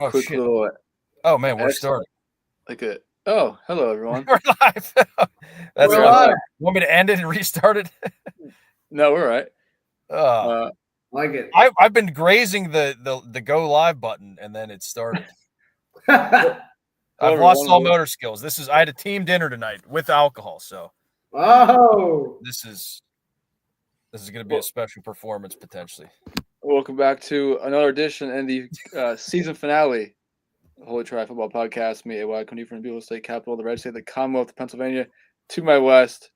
Oh quick shit! little Oh man, we're extra, starting. like a hello everyone. We're live. That's We're fun. live. Want me to end it and restart it? No, we're right. Uh, Like it. I've been grazing the go live button and then it started. Oh, I've lost all motor skills. I had a team dinner tonight with alcohol, so this is going to be a special performance potentially. Welcome back to another edition and the season finale of Holy Tri Football Podcast. Me, AY, coming from the Beale State Capital, the Red State, the Commonwealth of Pennsylvania. To my west,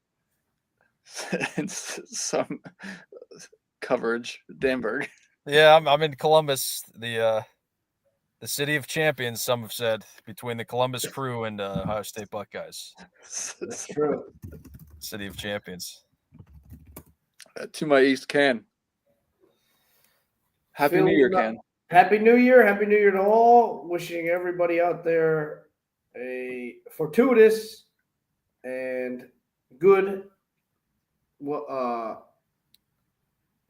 and some coverage, Danburg. Yeah, I'm in Columbus, the city of champions. Some have said between the Columbus Crew and Ohio State Buckeyes. that's true. City of champions. To my east, Can. Happy New Year, Can. Happy New Year. Happy New Year to all. Wishing everybody out there a fortuitous and good,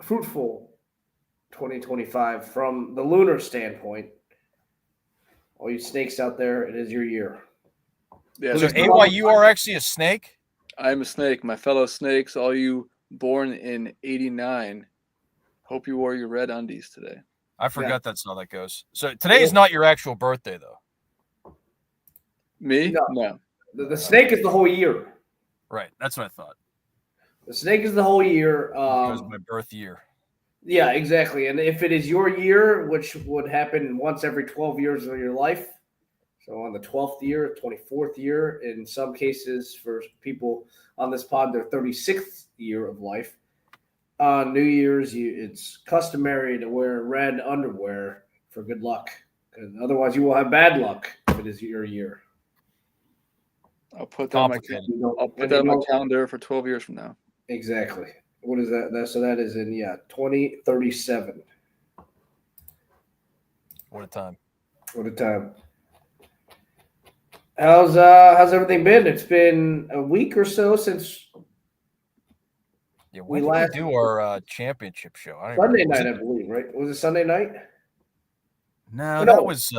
fruitful 2025 from the lunar standpoint. All you snakes out there, it is your year. Yeah, so AY, you are actually a snake? I am a snake. My fellow snakes, all you born in 89, hope you wore your red undies today. I forgot that's how that goes. So today is not your actual birthday, though. Me? No. The snake is the whole year. Right. That's what I thought. The snake is the whole year. It was my birth year. Yeah, exactly. And if it is your year, which would happen once every 12 years of your life, so on the 12th year, 24th year, in some cases for people on this pod, their 36th year of life, on New Year's, it's customary to wear red underwear for good luck, because otherwise you will have bad luck if it is your year. I'll put that on my calendar for 12 years from now. Exactly. What is that? So that is in 2037. What a time! What a time! How's everything been? It's been a week or so since we last do our championship show. Sunday night, I believe. Right? Was it Sunday night? No, that was.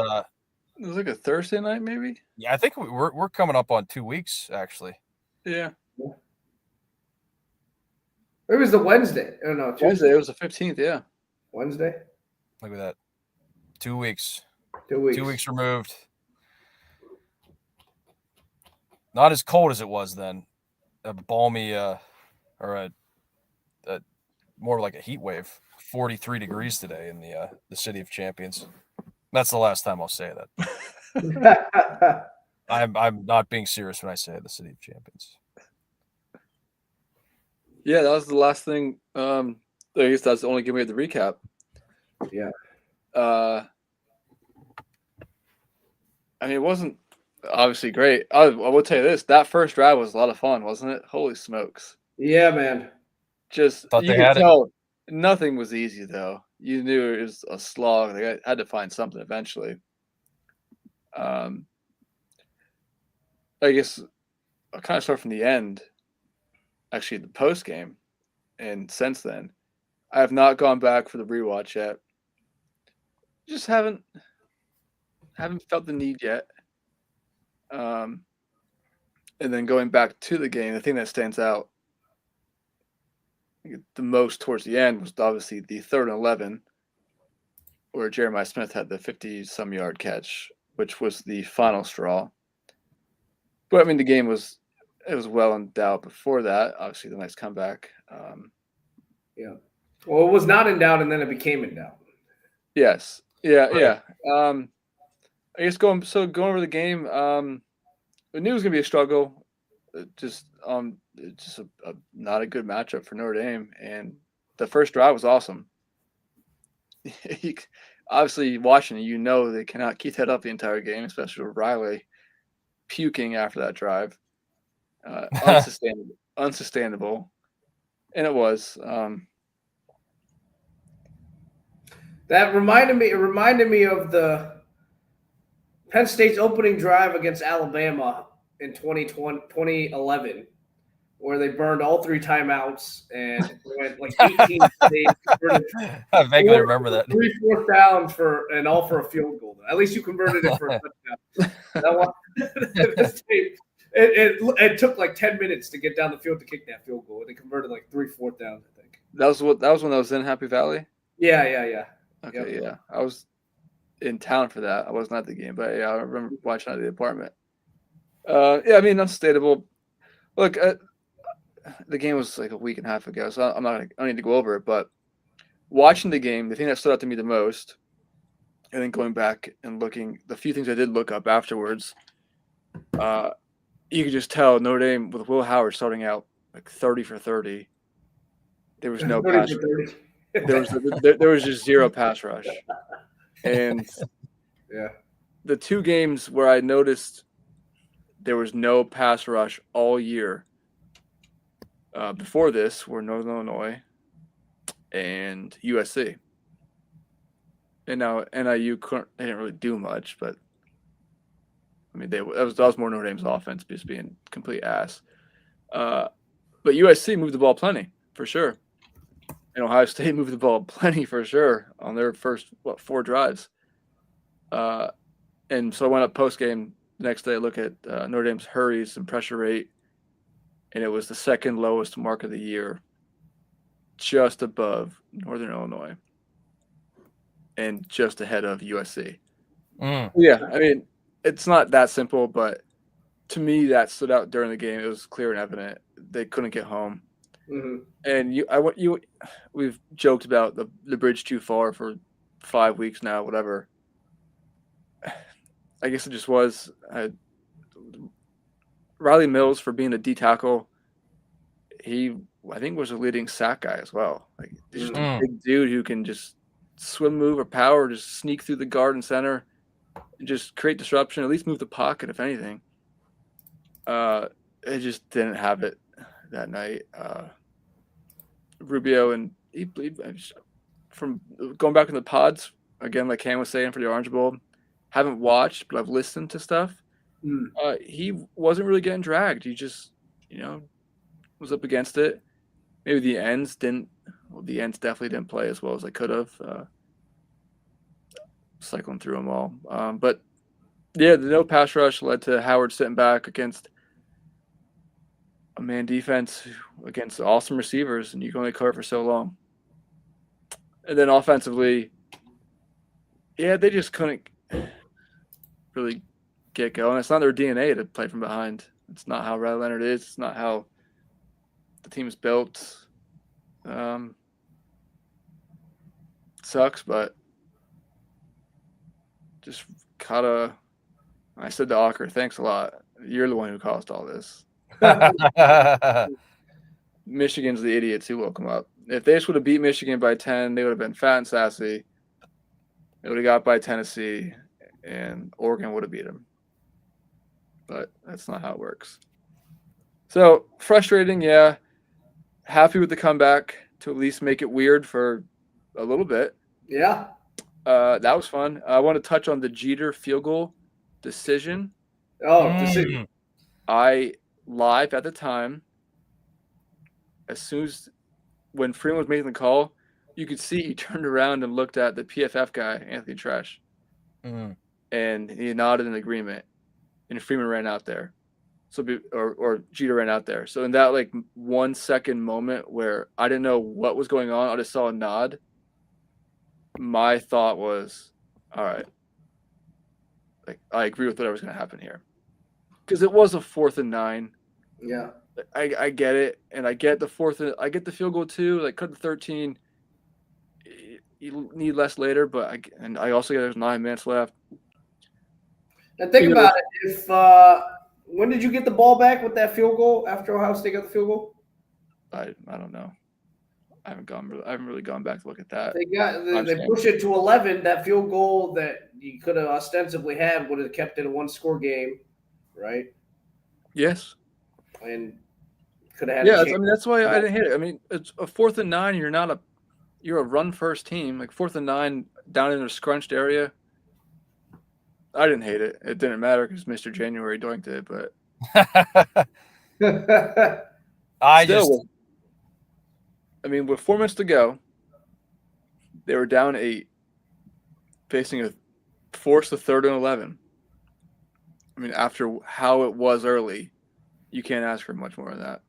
It was like a Thursday night, maybe. Yeah, I think we're coming up on 2 weeks actually. Yeah. It was the Wednesday. I don't know. Wednesday. It was the 15th. Yeah. Wednesday. Look at that. 2 weeks. 2 weeks. 2 weeks removed. Not as cold as it was then. A balmy, or a more like a heat wave. 43 degrees today in the city of champions. That's the last time I'll say that. I'm not being serious when I say the city of champions. Yeah, that was the last thing. I guess that's the only game we had to recap. Yeah. I mean, it wasn't obviously great. I will tell you this: that first drive was a lot of fun, wasn't it? Holy smokes! Yeah, man. Just you could tell nothing was easy though. You knew it was a slog. They had to find something eventually. I guess I'll kind of start from the end. Actually, the post game, and since then, I have not gone back for the rewatch yet. Just haven't felt the need yet. And then going back to the game, the thing that stands out the most towards the end was obviously the 3rd and 11, where Jeremiah Smith had the 50-some yard catch, which was the final straw. But I mean, the game was well in doubt before that. Obviously, the nice comeback. Yeah. Well, it was not in doubt, and then it became in doubt. Yes. Yeah. Right. Yeah. I guess going over the game, I knew it was gonna be a struggle. Just not a good matchup for Notre Dame, and the first drive was awesome. Obviously, watching it, they cannot keep that up the entire game, especially with Riley puking after that drive. Unsustainable, and it was. That reminded me of the Penn State's opening drive against Alabama in 2011, where they burned all 3 timeouts and went like 18 days. I vaguely remember that. 3 fourth downs and all for a field goal. At least you converted it for a touchdown. That one, it took like 10 minutes to get down the field to kick that field goal. And they converted like 3 fourth downs, I think. That was when I was in Happy Valley. Yeah. Okay, Yep. yeah. I was in town for that. I wasn't at the game, but yeah, I remember watching it at the apartment. Yeah, I mean, unsustainable. Look, the game was like a week and a half ago, so I don't need to go over it. But watching the game, the thing that stood out to me the most, and then going back and looking, the few things I did look up afterwards, you could just tell Notre Dame with Will Howard starting out like 30 for 30. There was no 30 pass. for 30. There was just zero pass rush, and Yeah. the 2 games where I noticed there was no pass rush all year before this were Northern Illinois and USC. And now NIU they didn't really do much, but I mean that was more Notre Dame's offense just being complete ass. But USC moved the ball plenty for sure, and Ohio State moved the ball plenty for sure on their first 4 drives. And so I went up post game the next day. Look at Notre Dame's hurries and pressure rate, and it was the second lowest mark of the year, just above Northern Illinois, and just ahead of USC. Yeah, I mean, it's not that simple, but to me, that stood out during the game. It was clear and evident they couldn't get home. Mm-hmm. And we've joked about the bridge too far for 5 weeks now, whatever. I guess it just was. Riley Mills, for being a D tackle, I think was a leading sack guy as well. Like just a big dude who can just swim, move, or power, just sneak through the guard and center, and just create disruption. At least move the pocket, if anything. It just didn't have it that night. Rubio and from going back in the pods again, like Cam was saying for the Orange Bowl, haven't watched, but I've listened to stuff. He wasn't really getting dragged. He just, was up against it. Maybe the ends definitely didn't play as well as they could have. Cycling through them all. But yeah, the no pass rush led to Howard sitting back against a man defense against awesome receivers, and you can only cover for so long. And then offensively, yeah, they just couldn't really get going. It's not their DNA to play from behind. It's not how Riley Leonard is. It's not how the team's built. Sucks, but just I said to Ocker, thanks a lot. You're the one who caused all this. Michigan's the idiots who woke them up. If they just would have beat Michigan by 10, they would have been fat and sassy. They would have got by Tennessee, and Oregon would have beat them. But that's not how it works. So frustrating, yeah. Happy with the comeback to at least make it weird for a little bit. Yeah. That was fun. I want to touch on the Jeter field goal decision. Decision. I live at the time. As soon as when Freeman was making the call, you could see he turned around and looked at the PFF guy, Anthony Trash, and he nodded in agreement. And Freeman ran out there, or Jeter ran out there. So in that 1 second moment where I didn't know what was going on, I just saw a nod. My thought was, all right, I agree with whatever's going to happen here, because it was a 4th and 9. Yeah. I get it, and I get the I get the field goal too. Cut the 13. You need less later, but I also get there's 9 minutes left. And think about it. If when did you get the ball back with that field goal after Ohio State got the field goal? I don't know. I haven't really gone back to look at that. They pushed it to 11. That field goal that you could have ostensibly had would have kept it a 1-score game, right? Yes. And could have had. Yeah, that's why I didn't hit it. I mean, it's a 4th and 9. You're a run first team. 4th and 9 down in a scrunched area. I didn't hate it. It didn't matter because Mr. January doinked it, but With 4 minutes to go, they were down 8, facing a forced to 3rd and 11. I mean, after how it was early, you can't ask for much more than that.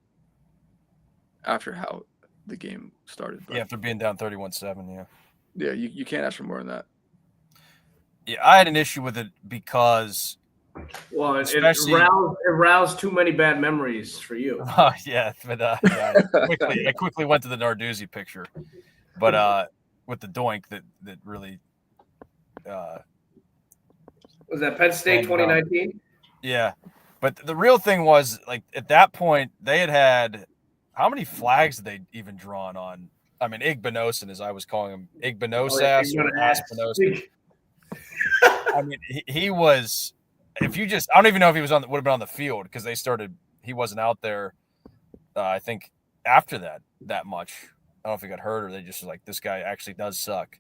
After how the game started. Yeah, after being down 31-7, yeah. Yeah, you can't ask for more than that. Yeah, I had an issue with it because it aroused too many bad memories for you. Yeah, but I quickly went to the Narduzzi picture. But with the doink that really was that Penn State 2019? Yeah. But the real thing was, like, at that point, they had how many flags did they even drawn on? I mean, Igbinosin, as I was calling him, Igbinosas or Aspinosa. I mean, he was. If you just, I don't even know if he would have been on the field because he wasn't out there. I think after that much. I don't know if he got hurt or they just like, this guy actually does suck.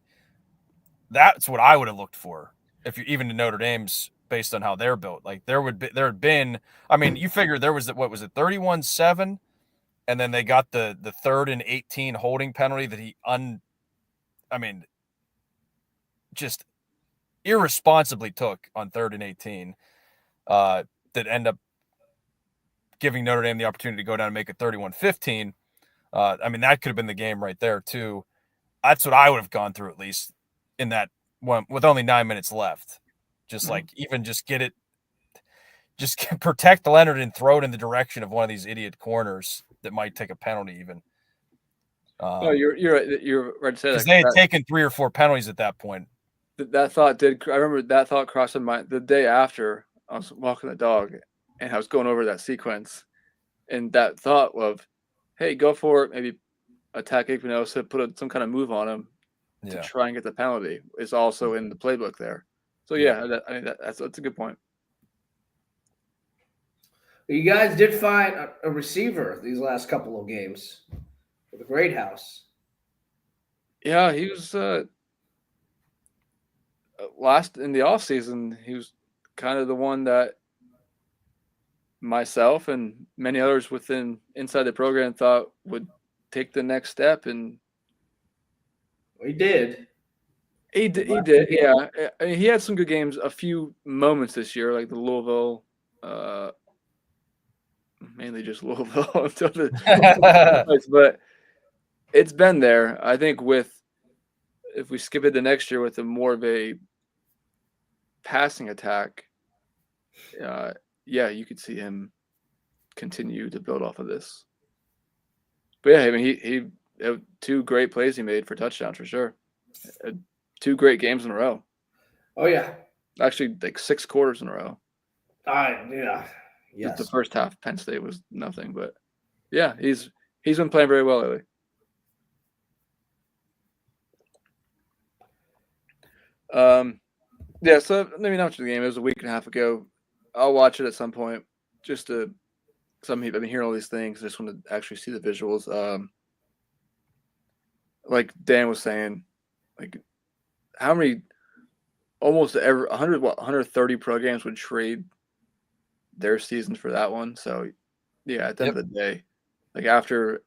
That's what I would have looked for. If you even to Notre Dame's based on how they're built, like there had been. I mean, you figure there was what was it, 31-7, and then they got the 3rd and 18 holding penalty that just irresponsibly took on 3rd and 18. That end up giving Notre Dame the opportunity to go down and make it 31-15. That could have been the game right there too. That's what I would have gone through, at least in that one with only 9 minutes left. Just like, even just get it, just protect Leonard and throw it in the direction of one of these idiot corners that might take a penalty even. You're right to say that. Because they had taken 3 or 4 penalties at that point. That thought I remember that thought crossed my mind the day after I was walking the dog and I was going over that sequence, and that thought of, hey, go for it, maybe attack Igbinosa, put some kind of move on him to try and get the penalty is also in the playbook there. So that's a good point. You guys did find a receiver these last couple of games for the Greathouse. Yeah, he was last in the offseason. He was kind of the one that myself and many others inside the program thought would take the next step, and he did. He did, yeah. I mean, he had some good games, a few moments this year, like the Louisville, mainly just Louisville until but it's been there. I think if we skip it the next year with a more of a passing attack, you could see him continue to build off of this. But yeah, I mean, he 2 great plays he made for touchdowns for sure. 2 great games in a row. Oh yeah, actually, like 6 quarters in a row. Yeah. Yes. The first half, Penn State was nothing, but yeah, he's been playing very well lately. So maybe not much of the game. It was a week and a half ago. I'll watch it at some point. Just to some people, I've been hearing all these things. I just want to actually see the visuals. Like Dan was saying, like how many, almost 130 programs would trade their seasons for that one. So yeah, at the end of the day, like after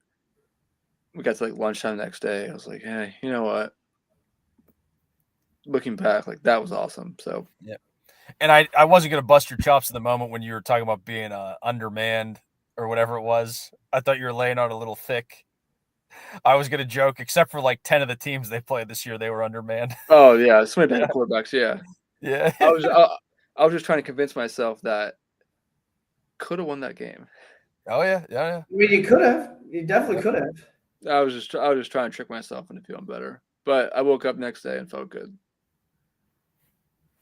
we got to like lunchtime the next day, I was like, hey, you know what? Looking back, like that was awesome. So yeah. And I wasn't going to bust your chops at the moment when you were talking about being undermanned or whatever it was. I thought you were laying out a little thick. I was going to joke, except for like 10 of the teams they played this year, they were undermanned. Oh yeah, so many bad quarterbacks. Yeah, yeah. I was just trying to convince myself that could have won that game. Oh yeah. I mean, you could have. You definitely could have. I was just trying to trick myself into feeling better. But I woke up next day and felt good.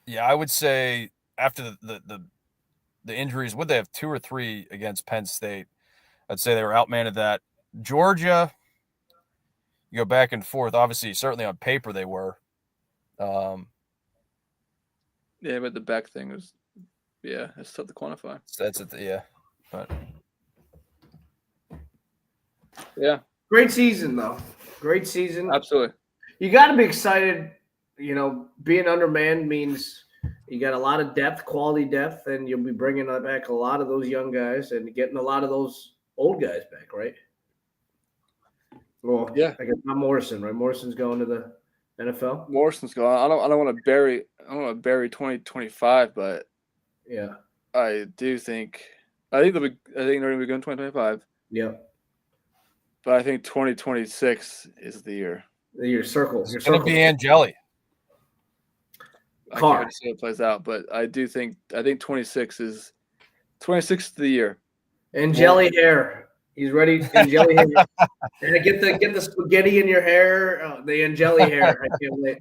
Yeah, I would say after the injuries, would they have 2 or 3 against Penn State? I'd say they were outmanned at that. Georgia, you go back and forth. Obviously, certainly on paper they were. Yeah, but the back thing was, it's tough to quantify. That's it. Yeah, but yeah, great season though. Great season. Absolutely. You got to be excited. You know, being undermanned means you got a lot of depth, quality depth, and you'll be bringing back a lot of those young guys and getting a lot of those old guys back, right? Well, Yeah. I guess not Morrison, right? Morrison's going to the NFL. Morrison's going. I don't want to bury 2025, but Yeah. I think they're going to be good in 2025. Yeah. But I think 2026 is the year. Your circle. It's going to be Angeli. I can't see how it plays out, but I think 26 is the year. Angeli hair. He's ready. Angeli hair. And get the spaghetti in your hair. The Angeli hair. I can't wait.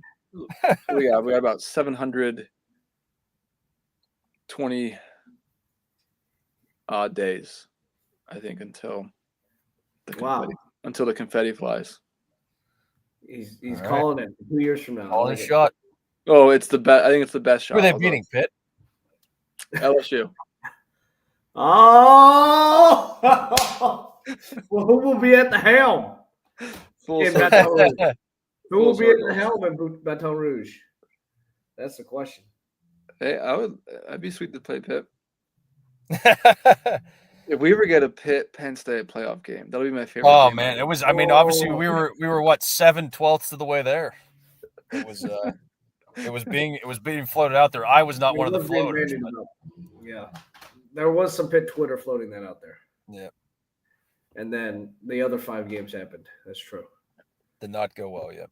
We got about 720 odd days, I think, until the confetti flies. He's calling it 2 years from now. Calling a shot. Oh, it's the best. I think it's the best shot. Who are they beating, Pitt? LSU. Oh, well, who will be at the helm? Full In circle. Baton Rouge? Who will be at circle. the helm in Baton Rouge? That's the question. Hey, I'd be sweet to play Pitt. If we ever get a Penn State playoff game, that'll be my favorite. Oh game man, ever. it was. I mean, obviously we were what 7/12 of the way there. It was. It was being floated out there. I was not one of the floaters. But... Yeah, there was some Pitt Twitter floating that out there. Yeah, and then the other 5 games happened. That's true. Did not go well yet.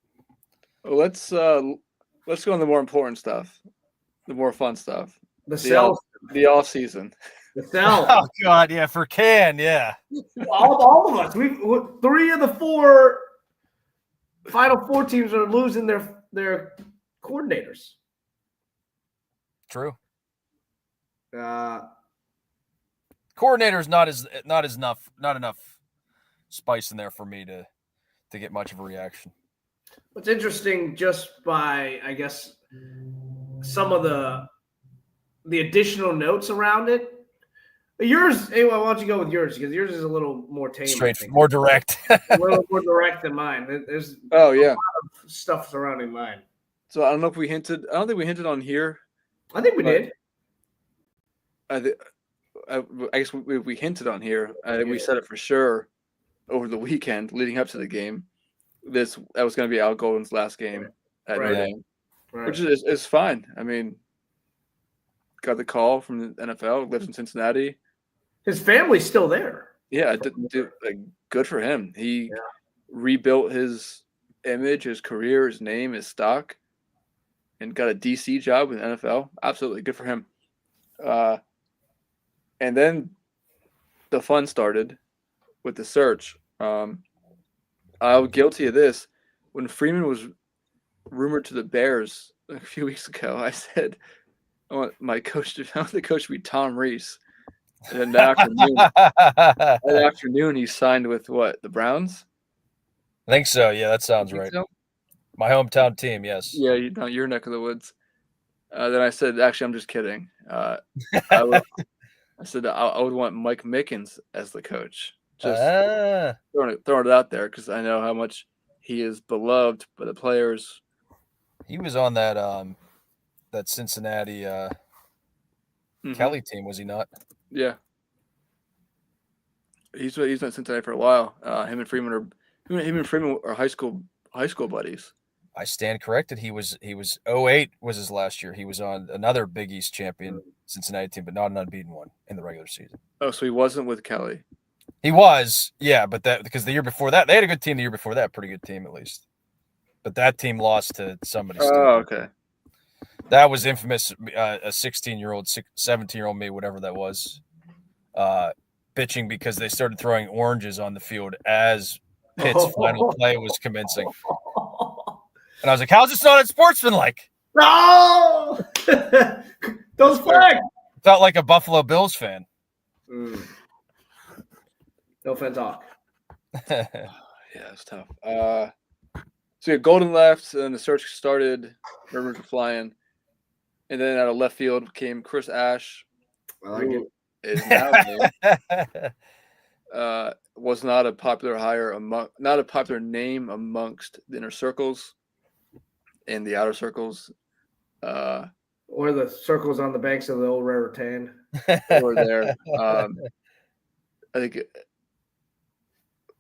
Well, let's go on the more important stuff, the more fun stuff. The off season. The cell. Oh God, yeah, for Can, yeah. all of us. 3 of the 4 Final Four teams are losing their coordinators. True. Coordinator's not enough spice in there for me to get much of a reaction. What's interesting, just by I guess some of the additional notes around it. Yours, anyway, why don't you go with yours? Because yours is a little more tame. Straight, more direct. A little more direct than mine. There's a lot of stuff surrounding mine. So I don't know if we hinted. I don't think we hinted on here. I think we did. I guess we hinted on here. I think we said it for sure over the weekend leading up to the game. That was going to be Al Golden's last game at Notre Dame, which is fine. I mean, got the call from the NFL. Lives in Cincinnati. His family's still there. Yeah, good for him. He rebuilt his image, his career, his name, his stock, and got a DC job in the NFL. Absolutely good for him. And then the fun started with the search. I was guilty of this. When Freeman was rumored to the Bears a few weeks ago, I said, I want the coach to be Tom Rees. And then that afternoon, he signed with what? The Browns? I think so. Yeah, that sounds right. So? My hometown team, yes. Yeah, your neck of the woods. Then I said, actually, I'm just kidding. I said I would want Mike Mickens as the coach. Just throwing it out there because I know how much he is beloved by the players. He was on that Cincinnati Kelly team, was he not? Yeah, he's been at Cincinnati for a while. Him and Freeman are high school buddies. I stand corrected. He was 08 was his last year. He was on another Big East champion Cincinnati team, but not an unbeaten one in the regular season. Oh, so he wasn't with Kelly. He was, yeah, but that because the year before that they had a good team. The year before that, pretty good team at least. But that team lost to somebody. Oh, okay. That was infamous. A 16-year-old, 17-year-old me, whatever that was, bitching because they started throwing oranges on the field as Pitt's final play was commencing. And I was like, how's this not unsportsmanlike? No! Those flags! Felt like a Buffalo Bills fan. No offense, Hawk. Yeah, it's tough. So yeah, Golden left, and the search started. Rumors were flying. And then out of left field came Chris Ash. I like it. Is now was not a popular hire not a popular name amongst the inner circles and the outer circles. Or the circles on the banks of the old Raritan. Over there. I think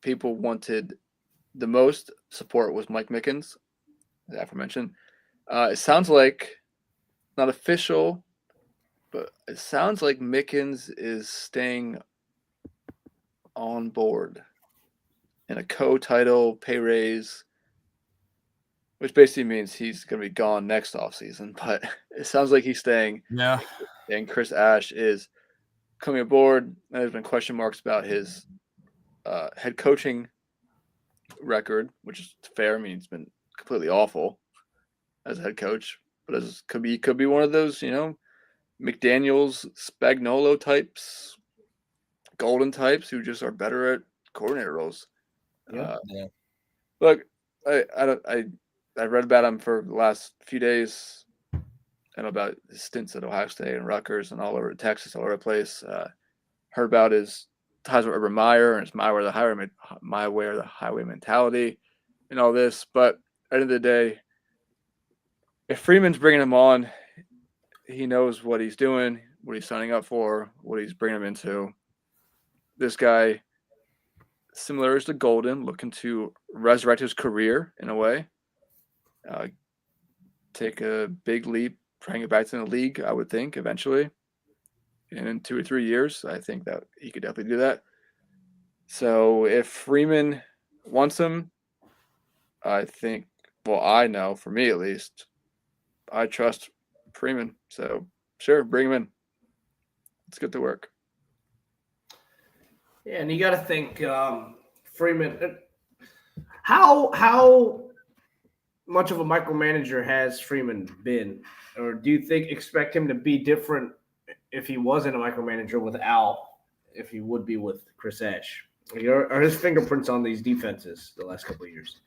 people wanted the most support was Mike Mickens, the aforementioned. It sounds like not official, but it sounds like Mickens is staying on board in a co-title pay raise, which basically means he's going to be gone next offseason. But it sounds like he's staying. Yeah. And Chris Ash is coming aboard. There's been question marks about his head coaching record, which is fair. I mean, it's been completely awful as a head coach, but could be one of those, McDaniels, Spagnuolo types, Golden types who just are better at coordinator roles. Yeah. Look, I read about him for the last few days and about his stints at Ohio State and Rutgers and all over Texas, all over the place. Heard about his ties with Urban Meyer and his my way or the highway mentality and all this. But at the end of the day, if Freeman's bringing him on, he knows what he's doing, what he's signing up for, what he's bringing him into. This guy, similar as to Golden, looking to resurrect his career in a way, take a big leap, trying to get back to the league, I would think, eventually. And in 2 or 3 years, I think that he could definitely do that. So if Freeman wants him, I think, well, I know, for me at least, I trust Freeman. So sure, bring him in. Let's get to work. Yeah, and you got to think, Freeman. How much of a micromanager has Freeman been, or do you expect him to be different if he wasn't a micromanager with Al, if he would be with Chris Ash? Are his fingerprints on these defenses the last couple of years?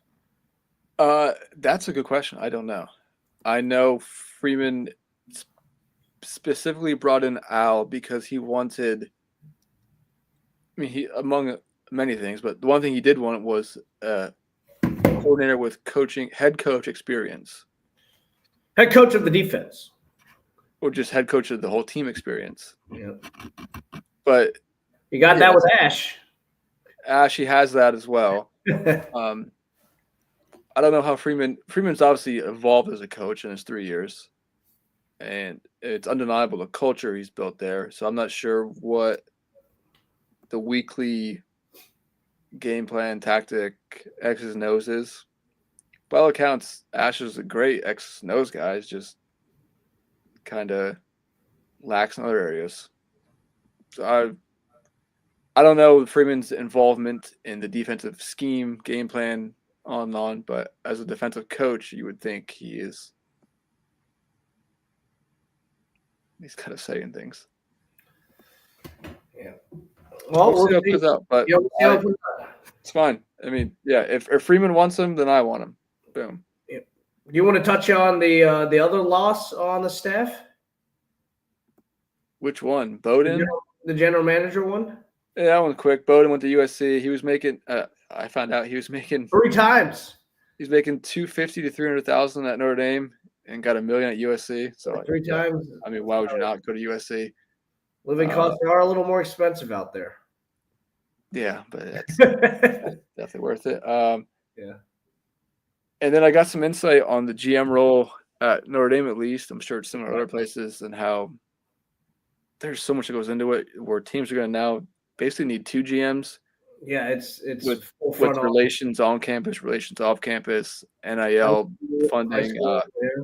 That's a good question. I don't know. I know Freeman specifically brought in Al because he wanted. I mean, he among many things, but the one thing he did want was a coordinator with head coach experience. Head coach of the defense. Or just head coach of the whole team experience. Yeah. But you got that with Ash. Ash, he has that as well. I don't know how Freeman's obviously evolved as a coach in his 3 years. And it's undeniable the culture he's built there. So I'm not sure what the weekly game plan, tactic, X's and O's is. By all accounts, Ash is a great X's and O's guy. He's just kind of lacks in other areas. So I don't know Freeman's involvement in the defensive scheme, game plan, on and on, but as a defensive coach, you would think he's kind of saying things. Yeah. Well, we'll see how it plays out, but it's fine. I mean, yeah, if Freeman wants him, then I want him. Boom. Yeah. Do you want to touch on the other loss on the staff? Which one? Bowden? The general manager one? Yeah, that one quick. Bowden went to USC. He was making I found out he was making 3 times. He's making $250,000 to $300,000 at Notre Dame and got $1 million at USC. So 3 times. I mean, why would you not go to USC? Living costs are a little more expensive out there. Yeah, but that's definitely worth it. Yeah. And then I got some insight on the GM role at Notre Dame, at least. I'm sure it's similar to other places, and how there's so much that goes into it, where teams are going to now basically need 2 GMs. Yeah, it's with relations on campus, relations off campus, NIL funding,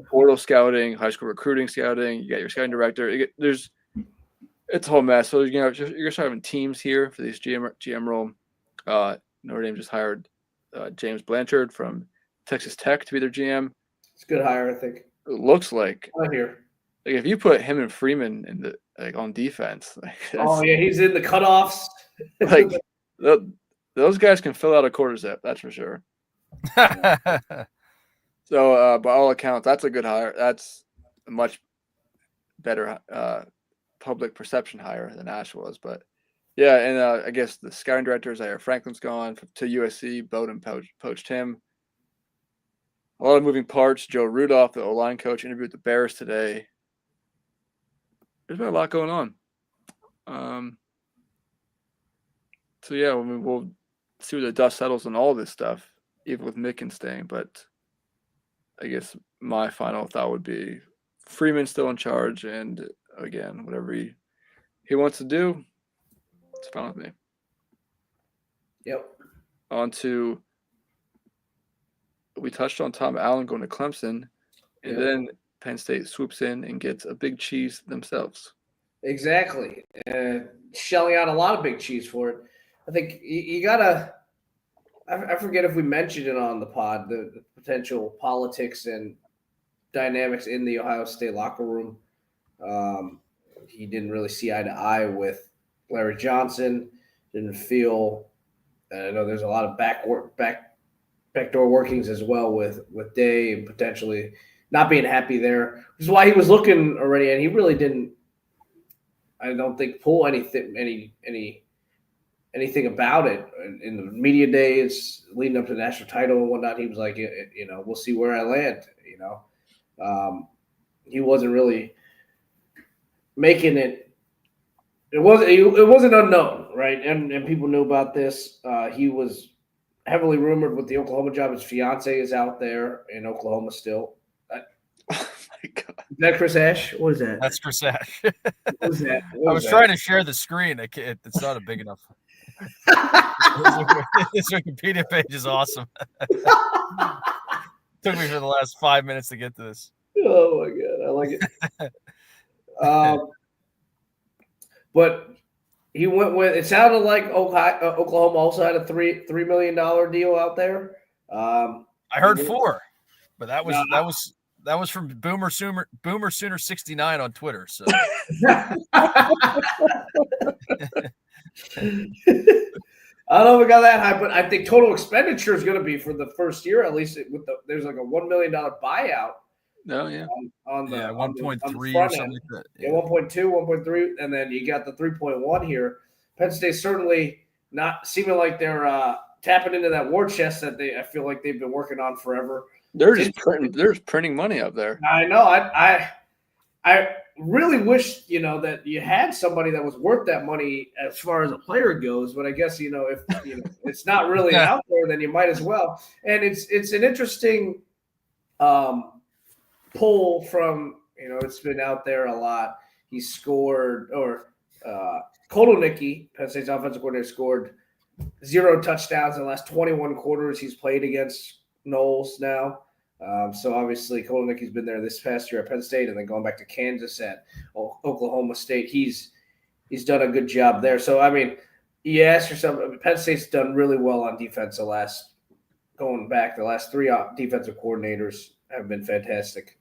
portal scouting, high school recruiting scouting. You got your scouting director. It's a whole mess. So you're gonna start having teams here for these GM role. Notre Dame just hired James Blanchard from Texas Tech to be their GM. It's a good hire, I think. It looks like. Right here. Like if you put him and Freeman in the on defense. He's in the cutoffs. Like those guys can fill out a quarter zip. That's for sure. So by all accounts, that's a good hire. That's a much better public perception hire than Ash was. But yeah, and I guess the scouting director, Zaire Franklin's gone to USC. Bowden poached him. A lot of moving parts. Joe Rudolph, the O-line coach, interviewed the Bears today. There's been a lot going on. So yeah, I mean, we'll see where the dust settles on all this stuff, even with Mickens staying. But I guess my final thought would be Freeman's still in charge, and again, whatever he wants to do, it's fine with me. Yep. On to, we touched on Tom Allen going to Clemson, and then Penn State swoops in and gets a big cheese themselves. Exactly. Shelling out a lot of big cheese for it. I think you got to – I forget if we mentioned it on the pod, the potential politics and dynamics in the Ohio State locker room. He didn't really see eye to eye with Larry Johnson. Didn't feel – I know there's a lot of backdoor workings as well with Day and potentially not being happy there, which is why he was looking already, and he really didn't, I don't think, pull anything about it in the media days leading up to the national title and whatnot. He was like, we'll see where I land. He wasn't really making it. It wasn't unknown, right? And people knew about this. He was heavily rumored with the Oklahoma job. His fiance is out there in Oklahoma still. Oh my God. Is that Chris Ash? What is that? That's Chris Ash. What is that? I was trying to share the screen. It's not a big enough. This Wikipedia page is awesome. Took me for the last 5 minutes to get to this. Oh my God, I like it. But he went with. It sounded like Oklahoma also had a $3 million deal out there. I heard 4, but that was from Boomer Sooner 69 on Twitter. So I don't know if we got that high, but I think total expenditure is going to be for the first year at least. There's like a $1 million buyout. No, yeah. On the 1.3 or something like that. Yeah, 1.2, 1.3, and then you got the 3.1 here. Penn State certainly not seeming like they're tapping into that war chest that I feel like they've been working on forever. They're just printing money up there. I know. I really wish, that you had somebody that was worth that money as far as a player goes. But I guess, if it's not really out there, then you might as well. And it's an interesting poll from, it's been out there a lot. He scored, or Koloniki, Penn State's offensive coordinator, scored 0 touchdowns in the last 21 quarters he's played against Knowles now. So obviously Koloniki's been there this past year at Penn State, and then going back to Kansas at Oklahoma State. He's done a good job there. So, I mean, you ask yourself, Penn State's done really well on defense the last 3 defensive coordinators have been fantastic.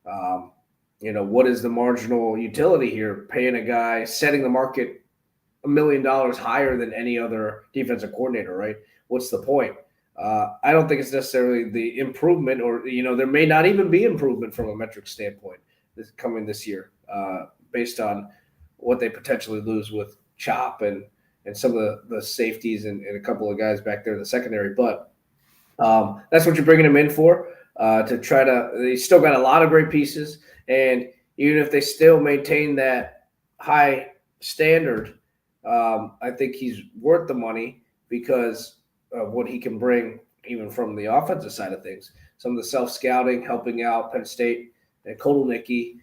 What is the marginal utility here? Paying a guy, setting the market $1 million higher than any other defensive coordinator, right? What's the point? I don't think it's necessarily the improvement, or there may not even be improvement from a metric standpoint coming this year, based on what they potentially lose with Chop and some of the safeties and a couple of guys back there in the secondary. But that's what you're bringing them in for, to try to. They still got a lot of great pieces, and even if they still maintain that high standard, I think he's worth the money because of what he can bring, even from the offensive side of things. Some of the self-scouting, helping out Penn State and Koloniki,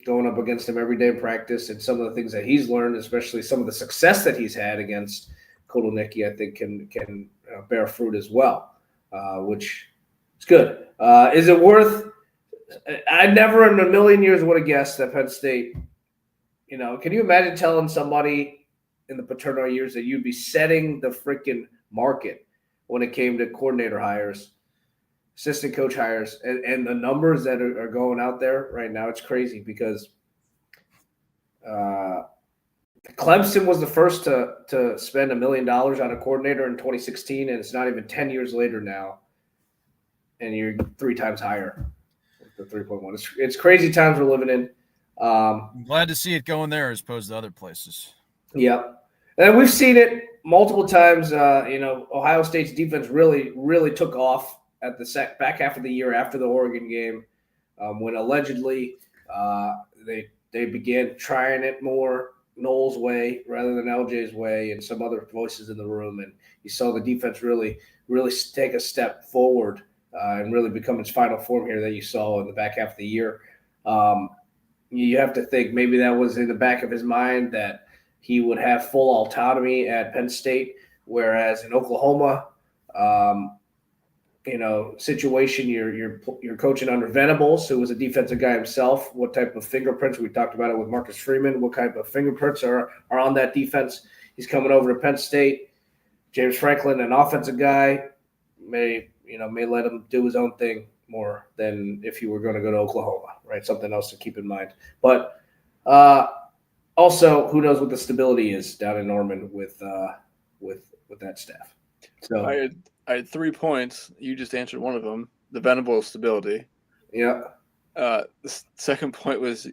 going up against him every day in practice, and some of the things that he's learned, especially some of the success that he's had against Koloniki, I think can bear fruit as well, which is good. Is it worth – I never in a million years would have guessed that Penn State – can you imagine telling somebody in the Paterno years that you'd be setting the freaking market when it came to coordinator hires, assistant coach hires, and the numbers that are going out there right now? It's crazy because Clemson was the first to spend $1 million on a coordinator in 2016, and it's not even 10 years later now, and you're 3 times higher with the 3.1. It's crazy times we're living in. I'm glad to see it going there as opposed to other places. Yeah. And we've seen it multiple times. Ohio State's defense really, really took off at the back half of the year after the Oregon game, when allegedly they began trying it more, Knowles' way rather than LJ's way, and some other voices in the room, and you saw the defense really take a step forward and really become its final form here that you saw in the back half of the year. You have to think maybe that was in the back of his mind that he would have full autonomy at Penn State, whereas in Oklahoma, situation you're coaching under Venables, who was a defensive guy himself. What type of fingerprints? We talked about it with Marcus Freeman. What type of fingerprints are on that defense? He's coming over to Penn State. James Franklin, an offensive guy, may let him do his own thing more than if he were going to go to Oklahoma, right? Something else to keep in mind. But also, who knows what the stability is down in Norman with that staff. So I had 3 points. You just answered one of them. The Venables stability. yeah. The second point was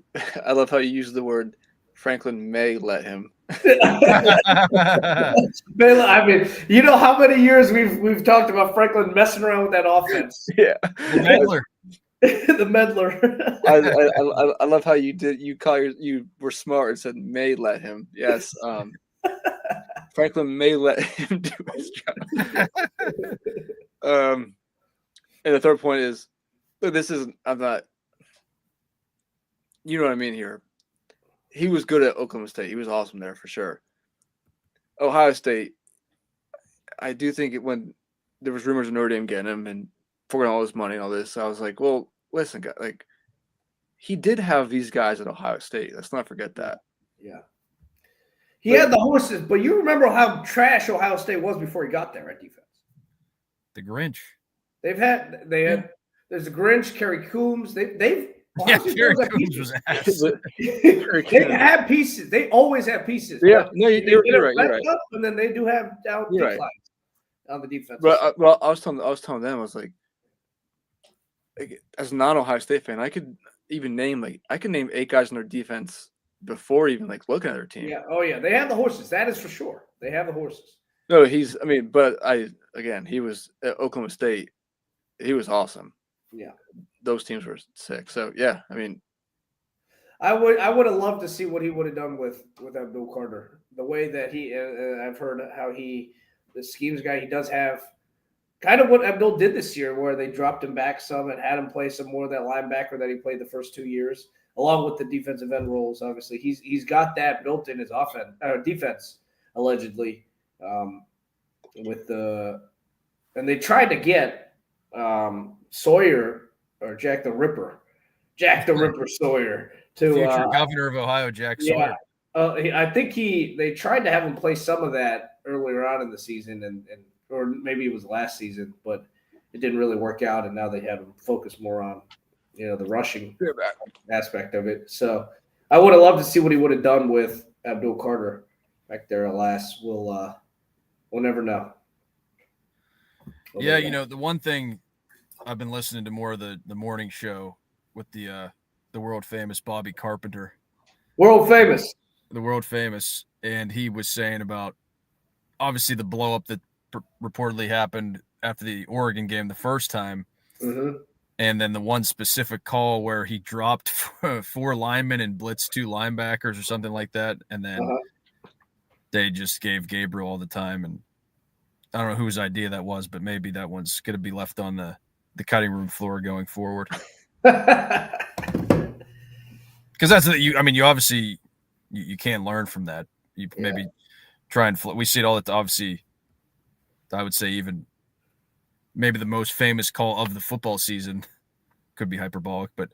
I love how you use the word Franklin may let him. I mean, you know how many years we've talked about Franklin messing around with that offense. Yeah, The meddler. The meddler. I love how you were smart and said may let him. Yes, Franklin may let him do his job. And the third point is, look, I'm not. You know what I mean here. He was good at Oklahoma State. He was awesome there for sure. Ohio State, I do think when there was rumors of Notre Dame getting him and forgetting all his money and all this, I was like, well, listen, guys, like he did have these guys at Ohio State. Let's not forget that. Yeah. He had the horses, but you remember how trash Ohio State was before he got there at defense. The Grinch. There's a Grinch, Kerry Coombs. They've Kerry Coombs was ass. They have pieces. They always have pieces. Yeah, no, you're right. You're right. And then they do have down declines on the defense. But I was telling them, I was like, as a non-Ohio State fan, I could name 8 guys on their defense before even like looking at their team. Yeah. Oh yeah, they have the horses. That is for sure. They have the horses. No, he was at Oklahoma State. He was awesome. Yeah. Those teams were sick. So yeah, I mean, I would have loved to see what he would have done with Abdul Carter. The way that he, I've heard how the schemes guy, he does have kind of what Abdul did this year, where they dropped him back some and had him play some more of that linebacker that he played the first 2 years, along with the defensive end roles. Obviously, he's got that built in his defense allegedly. And they tried to get Sawyer or Jack the Ripper Sawyer to future governor of Ohio, Jack Sawyer. I think they tried to have him play some of that earlier on in the season, or maybe it was last season, but it didn't really work out. And now they have him focus more on, the rushing aspect of it. So I would have loved to see what he would have done with Abdul Carter back there. Alas, we'll never know. The one thing I've been listening to more of the morning show with the world famous Bobby Carpenter. The world famous. And he was saying about obviously the blow up that reportedly happened after the Oregon game the first time. Mm-hmm. And then the one specific call where he dropped 4 linemen and blitzed 2 linebackers or something like that. And then they just gave Gabriel all the time. And I don't know whose idea that was, but maybe that one's going to be left on the cutting room floor going forward. Because that's you obviously you can't learn from that. You maybe try and we see it all at obviously. I would say even maybe the most famous call of the football season, could be hyperbolic, but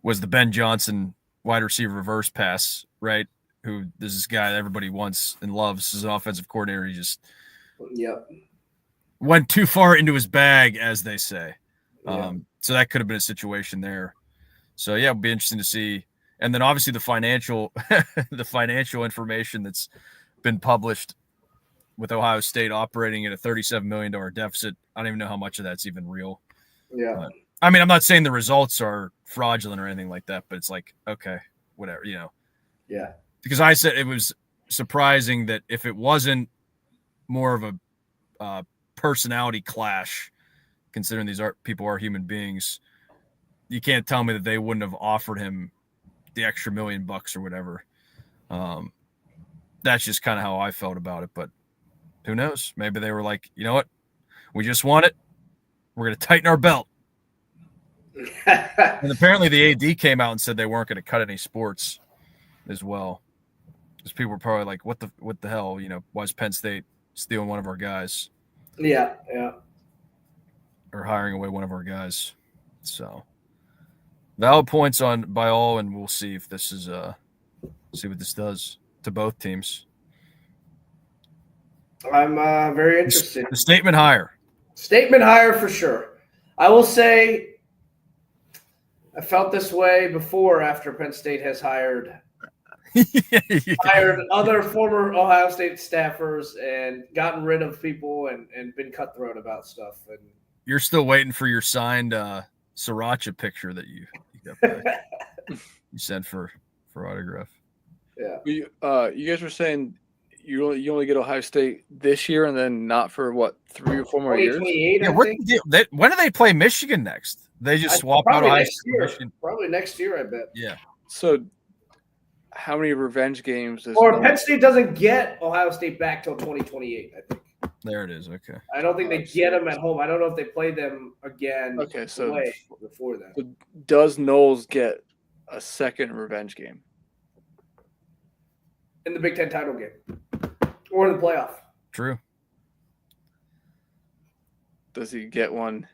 was the Ben Johnson wide receiver reverse pass, right? Who this is guy that everybody wants and loves as an offensive coordinator. He just went too far into his bag, as they say. So that could have been a situation there. So yeah, it'll be interesting to see. And then obviously the financial information that's been published with Ohio State operating at a $37 million deficit. I don't even know how much of that's even real. Yeah. I'm not saying the results are fraudulent or anything like that, but it's like, okay, whatever, Yeah. Because I said it was surprising that if it wasn't more of a personality clash, considering these people are human beings, you can't tell me that they wouldn't have offered him the extra $1 million or whatever. That's just kind of how I felt about it. But who knows? Maybe they were like, you know what? We just won it. We're going to tighten our belt. And apparently the AD came out and said they weren't going to cut any sports as well. Because people were probably like, what the hell? Why is Penn State stealing one of our guys? Yeah. Or hiring away one of our guys. So valid points by all, and we'll see if this is see what this does to both teams. I'm very interested. The statement higher. Statement higher for sure. I will say I felt this way before after Penn State has hired other former Ohio State staffers and gotten rid of people and been cutthroat about stuff. And you're still waiting for your signed Sriracha picture that you got back. You sent for autograph. Yeah. You guys were saying you only get Ohio State this year and then not for what, 3 or 4 more years? Yeah, when do they play Michigan next? They just swap out Ohio State. Probably next year, I bet. Yeah. So how many revenge games Penn State doesn't get Ohio State back till 2028, I think. There it is. Okay. I don't think they get them at home. I don't know if they play them again. Okay, so before that. So does Knowles get a second revenge game in the Big Ten title game or the playoff? True. Does he get one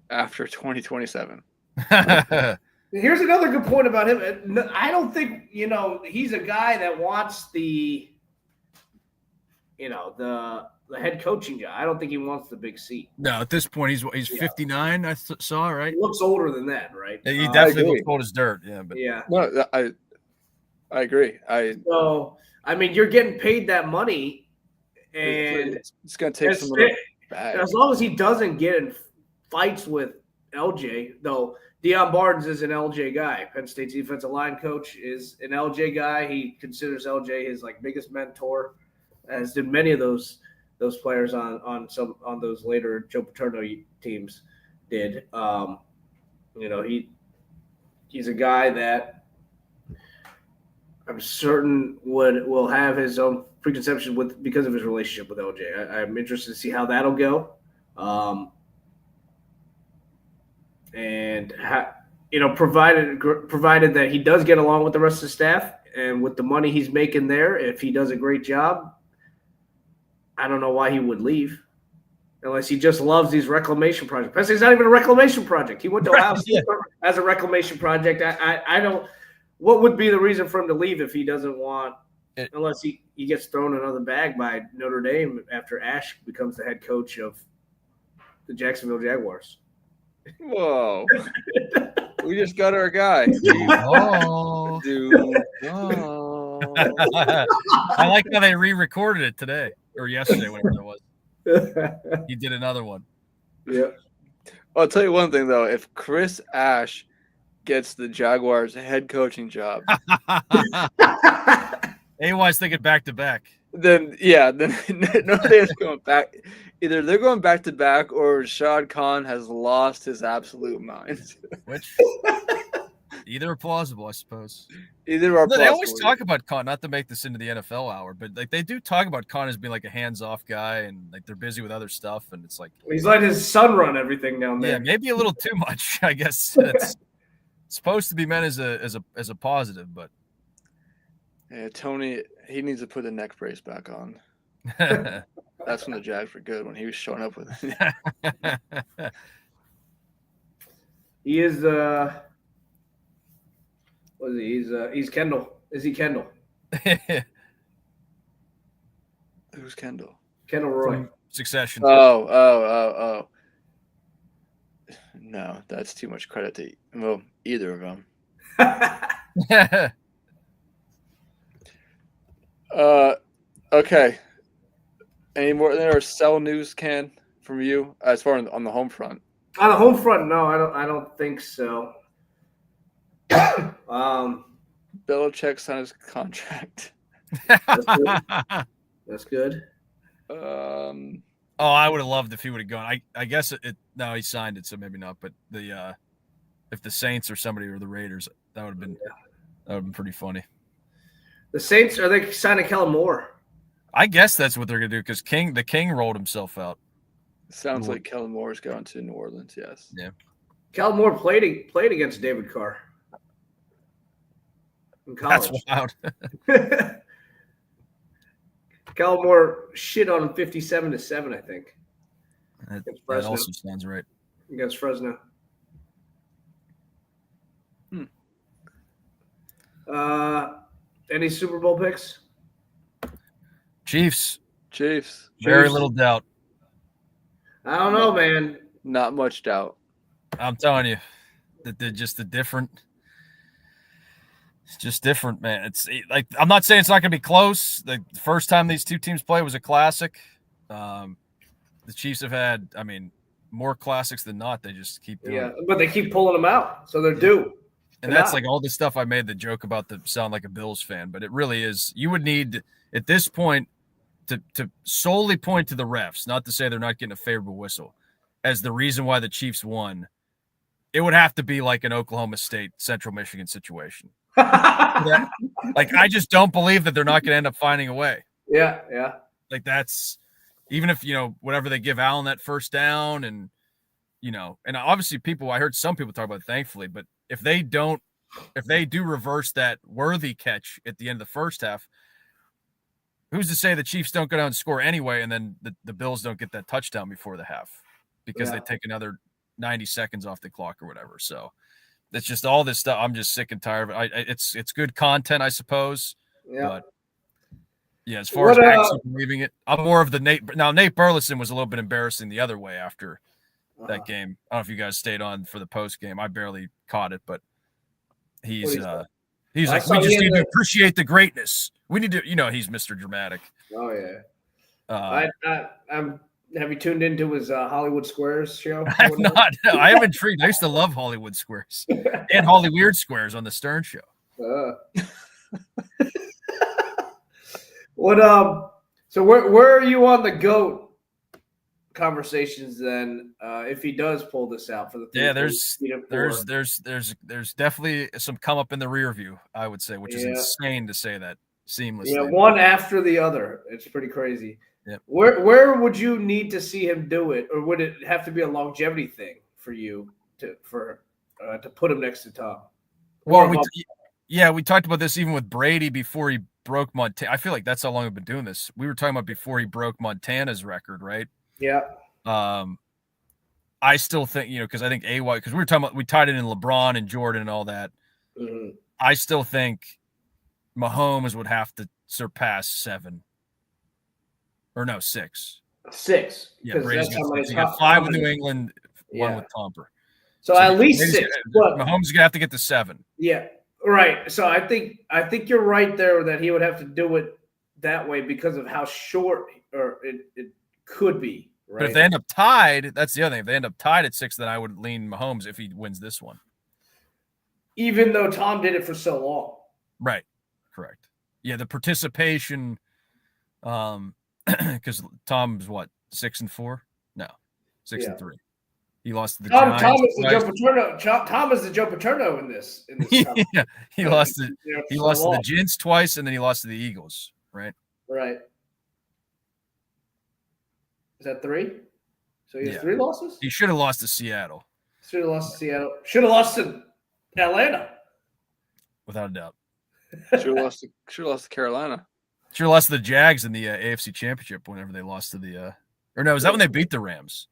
after 2027? Here's another good point about him. I don't think, he's a guy that wants the head coaching job. I don't think he wants the big seat. No, at this point he's 59. I saw, right? He looks older than that, right? He definitely looks old as dirt. Yeah, but No, I agree. So I mean, you're getting paid that money, and it's going to take some back. As long as he doesn't get in fights with LJ, though. Deion Barnes is an LJ guy. Penn State's defensive line coach is an LJ guy. He considers LJ his biggest mentor, as did many of those players on those later Joe Paterno teams did. He's a guy that I'm certain will have his own preconception because of his relationship with LJ. I'm interested to see how that'll go. And provided that he does get along with the rest of the staff and with the money he's making there, if he does a great job, I don't know why he would leave, unless he just loves these reclamation projects. Penn State's not even a reclamation project. He went to Ohio State as a reclamation project. I don't. What would be the reason for him to leave if he doesn't want? Unless he gets thrown another bag by Notre Dame after Ash becomes the head coach of the Jacksonville Jaguars. Whoa. We just got our guy. Oh. I like how they re-recorded it today or yesterday, whatever it was. He did another one. Yeah. I'll tell you one thing, though. If Chris Ash gets the Jaguars head coaching job, AY's thinking back-to-back. Then Notre Dame's going back. Either they're going back-to-back or Shad Khan has lost his absolute mind. Which either are plausible, I suppose. Either are plausible. They always talk about Khan, not to make this into the NFL hour, but they do talk about Khan as being like a hands-off guy, and they're busy with other stuff, and it's like he's letting his son run everything down there. Yeah, maybe a little too much, I guess. It's supposed to be meant as a positive, but yeah, Tony, he needs to put the neck brace back on. That's when the Jags were good, when he was showing up with it. He is what is he? He's Kendall. Is he Kendall? Who's Kendall? Kendall Roy. From Succession. Oh. No, that's too much credit to either of them. Okay. Any more there sell news, Ken, from you as far as on the home front? On the home front, no, I don't think so. Belichick signed his contract. That's good. I would have loved if he would have gone. I guess no, he signed it, so maybe not. But if the Saints or somebody or the Raiders, that would have been pretty funny. The Saints, are they signing Kellen Moore? I guess that's what they're gonna do because the King rolled himself out. Sounds like Kellen Moore is going to New Orleans. Yes. Yeah. Kellen Moore played against David Carr in That's college. wild. Kellen Moore shit on him 57-7, I think. That also sounds right. Against Fresno. Any Super Bowl picks? Chiefs. Very little doubt. I don't know, man. Not much doubt. I'm telling you that they're just a different. It's just different, man. It's like I'm not saying it's not going to be close. The first time these two teams played was a classic. The Chiefs have had, I mean, more classics than not. They just keep doing it. But they keep pulling them out, so they're due. And that's like all the stuff I made the joke about the sound like a Bills fan, but it really is. You would need at this point to solely point to the refs, not to say they're not getting a favorable whistle, as the reason why the Chiefs won. It would have to be like an Oklahoma State, Central Michigan situation. Like, I just don't believe that they're not going to end up finding a way. Yeah. Like, that's even if, whatever they give Allen that first down and, and obviously I heard some people talk about it, thankfully, but if they do reverse that worthy catch at the end of the first half, who's to say the Chiefs don't go down and score anyway, and then the Bills don't get that touchdown before the half because they take another 90 seconds off the clock or whatever. So it's just all this stuff. I'm just sick and tired of it. It's good content, I suppose. Yeah. But yeah, as far as actually believing it, I'm more of the Nate. Now, Nate Burleson was a little bit embarrassing the other way after that game. I don't know if you guys stayed on for the post game. I barely caught it, but he's like, we just need to appreciate the greatness. We need to, he's Mr. Dramatic. Oh yeah. Have you tuned into his Hollywood Squares show? I'm not. No, I am intrigued. I used to love Hollywood Squares and Holly Weird Squares on the Stern Show. So where are you on the GOAT conversations then? If he does pull this out for the there's definitely some come up in the rear view, I would say, which is insane to say that seamlessly. Yeah, one after the other. It's pretty crazy. Yep. Where would you need to see him do it, or would it have to be a longevity thing for you to put him next to Tom? Well, we talked about this even with Brady before he broke Montana. I feel like that's how long we've been doing this. We were talking about before he broke Montana's record, right? Yeah. I still think, because I think because we were talking about, we tied it in LeBron and Jordan and all that. Mm-hmm. I still think Mahomes would have to surpass 7. Or no, 6. 6. Yeah, Brady's got 6. You got 5 with New England, 1 with Tomper. So at least 6. But Mahomes is gonna have to get to 7. Yeah, right. So I think you're right there that he would have to do it that way because of how short it could be. Right? But if they end up tied, that's the other thing. If they end up tied at 6, then I would lean Mahomes if he wins this one. Even though Tom did it for so long. Right. Correct. Yeah, the participation. Because Tom's 6-4? No, 6-3. He lost to the Giants. Tom is the Joe Paterno in this. Yeah, he lost to the Giants twice, and then he lost to the Eagles. Right. Right. Is that 3? So he has 3 losses. He should have lost to Seattle. Should have lost to Seattle. Should have lost to Atlanta. Without a doubt. Should have lost to Carolina. Sure lost to the Jags in the AFC Championship whenever they lost to the or no, is that when they beat the Rams?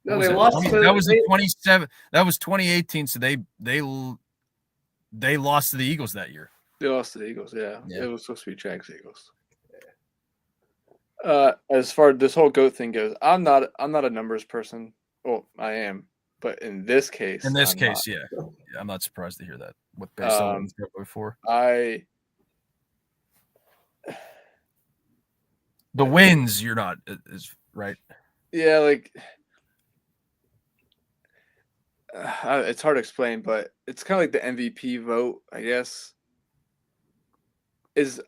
No, they lost. That was the 27. That was 2018. So they lost to the Eagles that year. They lost to the Eagles. Yeah. It was supposed to be Jags Eagles. As far as this whole GOAT thing goes, I'm not a numbers person. Well, I am, but in this case, I'm not surprised to hear that. Based on what we've said before, the wins, you're not is right. Yeah, like it's hard to explain, but it's kind of like the MVP vote, I guess.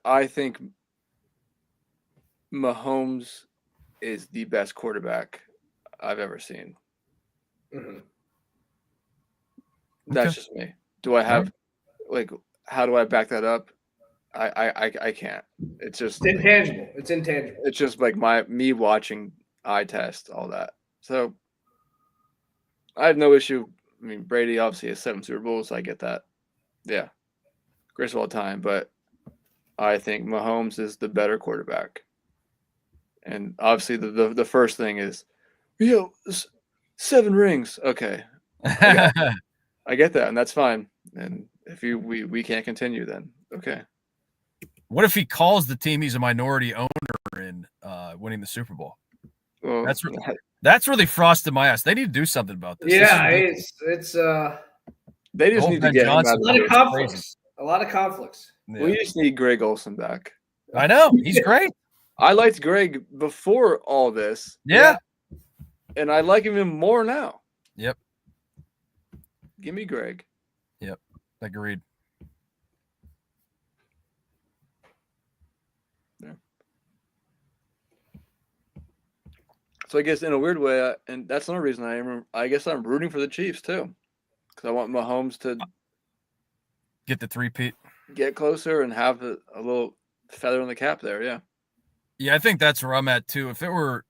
I think Mahomes is the best quarterback I've ever seen. Mm-hmm. That's just me. Do I have how do I back that up? I can't. It's just It's intangible. It's intangible. It's just like me watching eye test all that. So I have no issue. I mean, Brady obviously has 7 Super Bowls. So I get that. Yeah, greatest of all time. But I think Mahomes is the better quarterback. And obviously, the first thing is, 7 rings. Okay, I get that, and that's fine. And if we can't continue, then okay. What if he calls the team he's a minority owner in winning the Super Bowl? Well, That's really frosted my ass. They need to do something about this. Yeah, it's they just need to get him out a of lot of the conflicts. A lot of conflicts. Yeah. We just need Greg Olson back. I know. He's great. I liked Greg before all this. Yeah. And I like him even more now. Yep. Give me Greg. Yep. Agreed. Yeah. So I guess in a weird way, and that's another reason I guess I'm rooting for the Chiefs too, because I want Mahomes to get the three-peat, get closer, and have a little feather in the cap there. Yeah. Yeah, I think that's where I'm at too. If it were,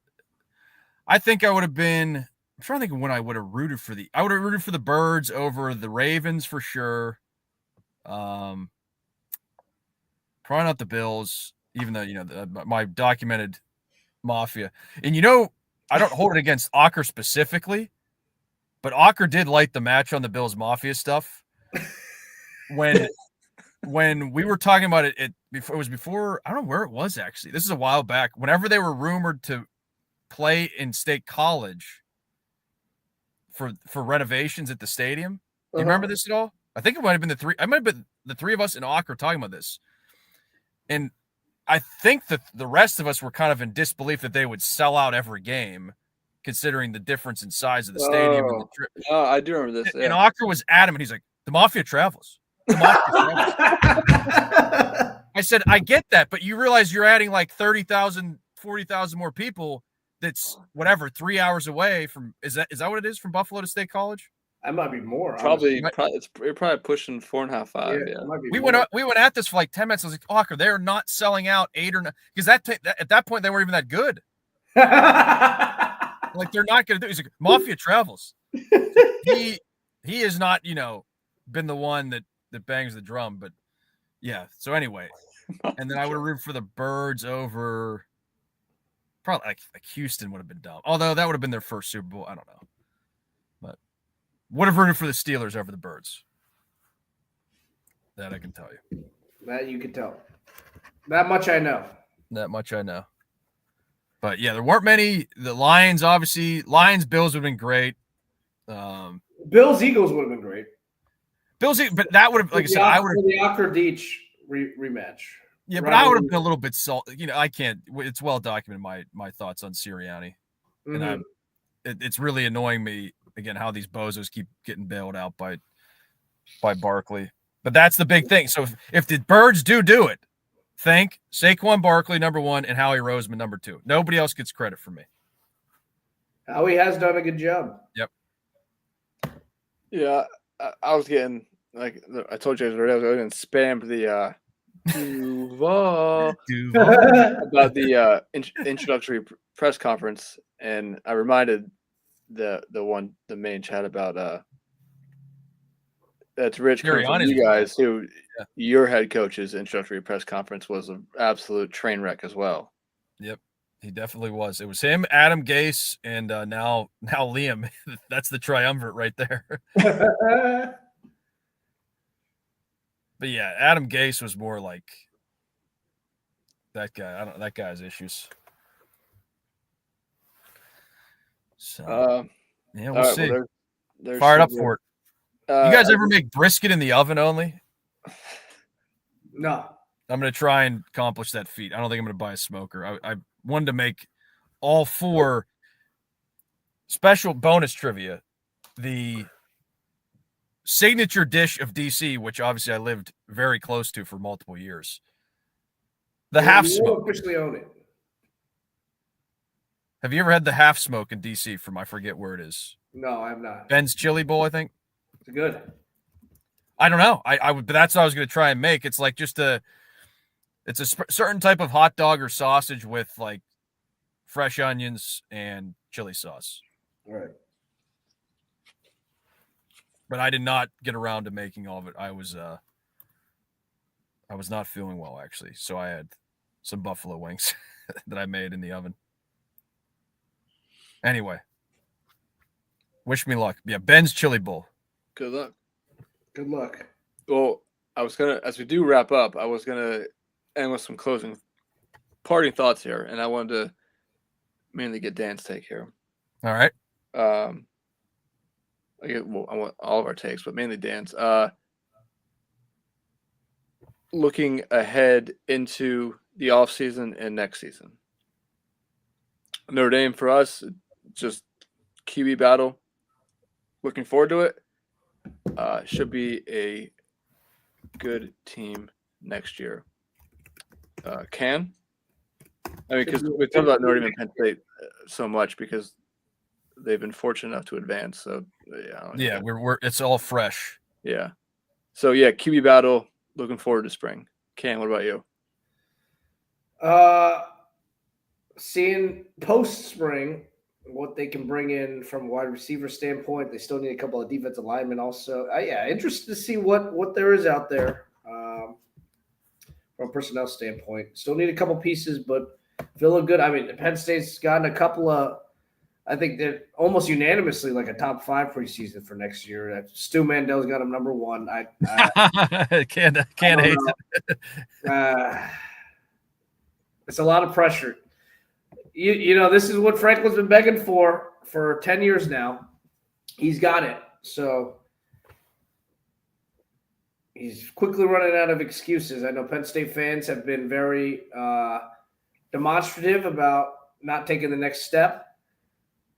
I think I would have been. I'm trying to think of when I would have rooted for I would have rooted for the Birds over the Ravens for sure. Probably not the Bills, even though my documented mafia. And I don't hold it against Ocker specifically, but Ocker did light the match on the Bills Mafia stuff. When we were talking about it was before, I don't know where it was actually. This is a while back. Whenever they were rumored to play in State College for renovations at the stadium. Do you remember this at all? I think it might have been the three of us and Ocker talking about this. And I think that the rest of us were kind of in disbelief that they would sell out every game, considering the difference in size of the stadium. And the trip. Oh, I do remember this. Yeah. And Ocker was adamant. He's like, the Mafia travels. The Mafia travels. I said, I get that, but you realize you're adding like 30,000, 40,000 more people. That's 3 hours away from. Is that what it is from Buffalo to State College? That might be more. You're probably pushing 4.5, 5. Yeah. We went at this for like 10 minutes. I was like, Ocker, they're not selling out 8 or 9 because at that point they weren't even that good. Like they're not going to do. He's like, Mafia travels. He has not been the one that bangs the drum, but yeah. So anyway, and then I would have rooted for the Birds over. Probably like Houston would have been dumb. Although that would have been their first Super Bowl. I don't know. But would have rooted for the Steelers over the Birds. That I can tell you. That you can tell. That much I know. But yeah, there weren't many. The Lions, obviously. Bills would have been great. Bills, Eagles would have been great. But that would have, like I said, I would have. The Ocker Deach rematch. Yeah, but I would have been a little bit salty. I can't. It's well documented my thoughts on Sirianni, and it's really annoying me again how these bozos keep getting bailed out by Barkley. But that's the big thing. So if the Birds do it, think Saquon Barkley #1 and Howie Roseman #2. Nobody else gets credit for me. Howie has done a good job. Yep. Yeah, I was getting like I told you already. I was getting spammed the. Duval about the introductory press conference, and I reminded the main chat about that's Rich from you guys who your head coach's introductory press conference was an absolute train wreck as well. Yep, he definitely was. It was him, Adam Gase, and now Liam. That's the triumvirate right there. But yeah, Adam Gase was more like that guy. I don't know. That guy has issues. So yeah, we'll see. Well, they're fired up for it. You guys ever make brisket in the oven only? No. I'm going to try and accomplish that feat. I don't think I'm going to buy a smoker. I wanted to make all 4 special bonus trivia. The signature dish of DC, which obviously I lived very close to for multiple years. The half smoke. You officially own it. Have you ever had the half smoke in DC from I forget where it is? No, I have not. Ben's Chili Bowl, I think. It's good. I don't know. But that's what I was going to try and make. It's like just It's a certain type of hot dog or sausage with like fresh onions and chili sauce. Right. But I did not get around to making all of it. I was not feeling well actually, so I had some buffalo wings that I made in the oven. Anyway, wish me luck. Yeah, Ben's Chili Bowl. Good luck. Good luck. Well, I was gonna, as we do wrap up, I was gonna end with some closing, parting thoughts here, and I wanted to mainly get Dan's take here. All right. I want all of our takes, but mainly Dan's. Looking ahead into the offseason and next season. Notre Dame for us, just QB battle. Looking forward to it. Should be a good team next year. Because we talk about Notre Dame and Penn State so much because they've been fortunate enough to advance. So yeah, we're it's all fresh. Yeah. So yeah, QB battle. Looking forward to spring. Cam, what about you? Seeing post spring what they can bring in from a wide receiver standpoint. They still need a couple of defensive linemen also. Interested to see what there is out there from a personnel standpoint. Still need a couple pieces, but feeling good. I mean, Penn State's gotten a couple of, I think they're almost unanimously like a top 5 preseason for next year. Stu Mandel's got him number 1. Can't hate it. It's a lot of pressure. You know, this is what Franklin's been begging for 10 years now. He's got it. So he's quickly running out of excuses. I know Penn State fans have been very demonstrative about not taking the next step.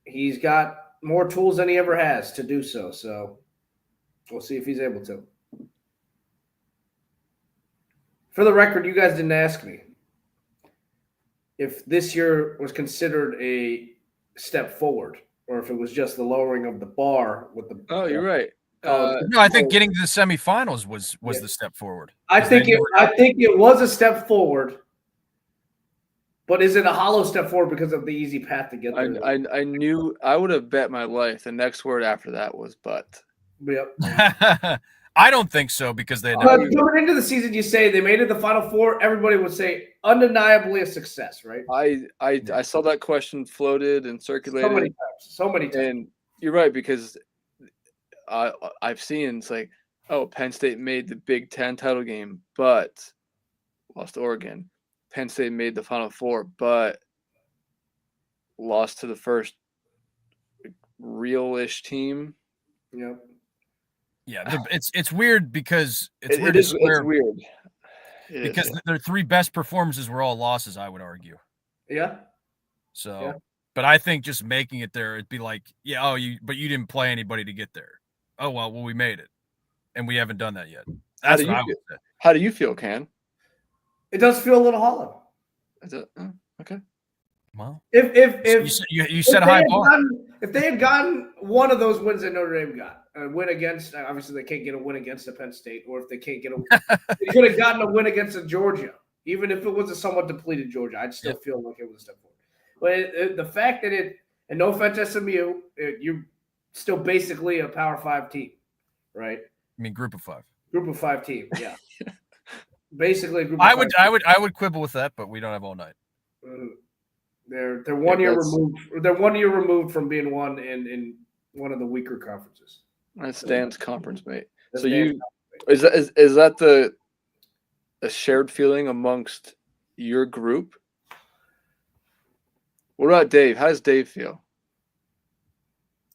He's got more tools than he ever has to do so. So we'll see if he's able to. For the record, you guys didn't ask me if this year was considered a step forward or if it was just the lowering of the bar with the. Oh, you're right. No, I think getting to the semifinals was the step forward. I think it was a step forward. But is it a hollow step forward because of the easy path to get there? I knew I would have bet my life the next word after that was but. Yep. I don't think so because they. But coming into the season, you say they made it the Final Four. Everybody would say undeniably a success, right? I saw that question floated and circulated so many times. And you're right because I've seen it's like, oh, Penn State made the Big Ten title game, but lost to Oregon. Penn State made the Final Four, but lost to the first real-ish team. Yep. Yeah, it's weird because it's weird. It's weird. Because their 3 best performances were all losses, I would argue. Yeah. So, yeah. But I think just making it there, it'd be like, yeah, but you didn't play anybody to get there. Oh well, we made it, and we haven't done that yet. That's what I would say. How do you feel, Ken? It does feel a little hollow. Is it okay? Well, if you set a high bar. If they had gotten one of those wins that Notre Dame got, a win against, obviously they can't get a win against the Penn State, or if they can't get they could have gotten a win against a Georgia, even if it was a somewhat depleted Georgia. I'd still feel like it was a step forward. But the fact that and no offense to SMU, you're still basically a Power 5 team, right? I mean, Group of 5. Group of 5 team, yeah. Basically, I would quibble with that, but we don't have all night. They're 1 year removed. They're 1 year removed from being one in one of the weaker conferences. That's Dan's conference, mate. So is that a shared feeling amongst your group? What about Dave? How does Dave feel?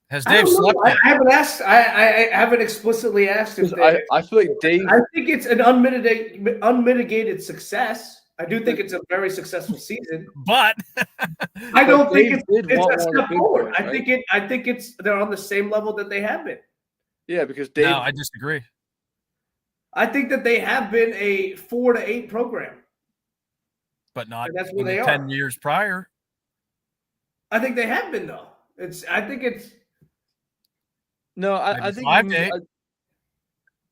Has Dave slept? I haven't asked. I haven't explicitly asked if I feel like Dave. I think it's an unmitigated success. I do think it's a very successful season, but I don't think it's a step forward. Right? I think they're on the same level that they have been. Yeah, because Dave. No, I disagree. I think that they have been a 4 to 8 program, but not that's where they are. 10 years prior. I think they have been though. No, I think 5 to 8.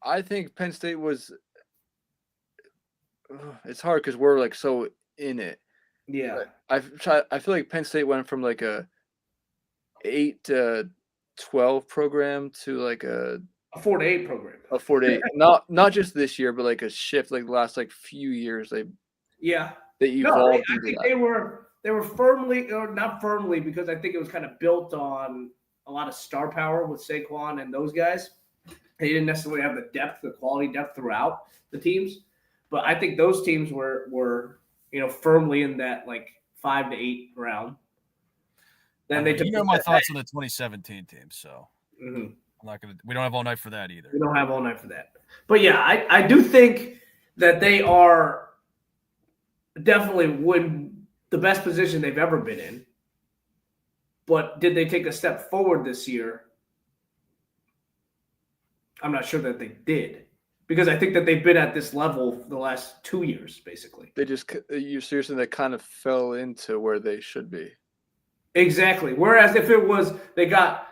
I think Penn State was it's hard because we're like so in it. Yeah. I feel like Penn State went from like a 8 to 12 program to like a 4-8 program. 4 to 8. Not just this year, but like a shift. Like the last like few years, Yeah. they evolved I into think that. they were firmly, or not firmly, because I think it was kind of built on a lot of star power with Saquon and those guys. They didn't necessarily have the depth, the quality depth throughout the teams, but I think those teams were firmly in that like 5 to 8 round. Then they took my thoughts on the 2017 team, so Mhm. I'm not gonna. We don't have all night for that either. We don't have all night for that. But yeah, I do think that they are definitely the best position they've ever been in. But did they take a step forward this year? I'm not sure that they did, because I think that they've been at this level for the last 2 years, basically. You seriously, they kind of fell into where they should be. Exactly. Whereas if it was they got